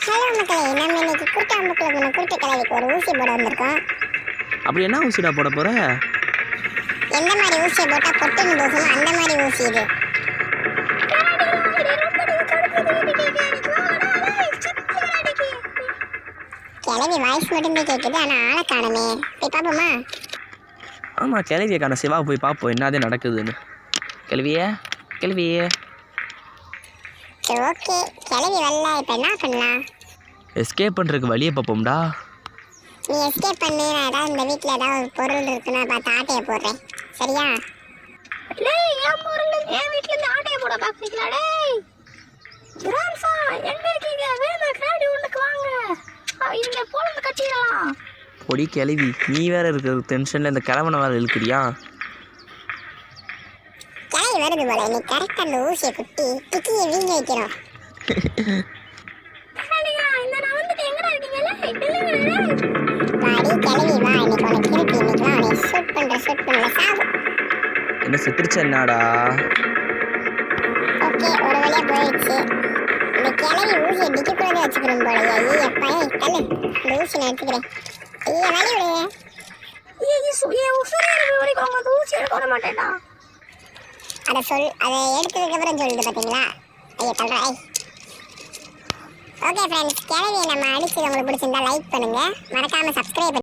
Hello மக்களே, நம்ம இன்னைக்கு குருட்டாம்புக்குள்ள குருட்டு கிழவிக்கு ஒரு ஊசி போட வந்திருக்கோம். அப்படி என்ன ஊசிடா போட போற? எந்த மாதிரி ஊசியை போட்டா பொட்டுன்னு போகுமோ அந்த மாதிரி ஊசி இது. கிழவி வாய்ஸ் மட்டும்தான் கேட்குது, ஆனா ஆளை காணுமே. போய் பார்ப்போமா? ஆமாம், கிளவியை காண சிவா போய் பார்ப்போம் என்னதே நடக்குதுன்னு. கிளவியே சரி, ஓகே. கிழவி வரல, இப்போ என்ன பண்ணலாம்? எஸ்கேப் பண்ணுறதுக்கு வழியை பார்ப்போம்டா. நீ எஸ்கேப் பண்ணு. நான் ஏதாவது இந்த வீட்டில் ஏதாவது ஒரு பொருள் இருக்குன்னா பார்த்து ஆட்டையை போடுறேன், சரியா? என் பொருள் என் வீட்டுல இருந்து ஆட்டையை போட பாக்குறீங்களா? எங்க இருக்கீங்க? வேணும் கிராடி ஒண்ணுக்கு வாங்க, இவங்க போல கட்டிடலாம். பொடி கிளவி, நீ வேற இருக்கிற டென்ஷனில் இந்த கிழவனை வேறு இழுக்கிறியா? கிளவி வருது போல. நீ கரெக்டாக அந்த ஊசியை குட்டி டிக்கியை வீங்க வைக்கிறோம். வாடி கிளவி வா, இன்னைக்கு உனக்கு இருக்கு. இன்னைக்குலாம் உன்னை ஷூட் பண்ணல சாவு. என்ன செத்துருச்சு என்னடா? ஓகே, ஒரு வழியா போயிடுச்சு. இந்த கிளவி ஊசியை டிக்கிக்குள்ளே வச்சுக்கிறோம் போலயே. ஐயே எப்பா, தள்ளு, இந்த ஊசி நான் எடுத்துக்கிறேன். ஐயா வழி விடு. ஊசி எடுக்க விட மாட்டேன்டா. அதை எடுத்ததுக்கு அப்புறம் சொல்லிட்டு பார்த்தீங்களா? ஐயா தள்ளுறா. ஓகே ஃப்ரெண்ட்ஸ், கிளவியை நம்ம அடிச்சது உங்களுக்கு பிடிச்சிருந்தா லைக் பண்ணுங்க, மறக்காம சப்ஸ்கிரைப்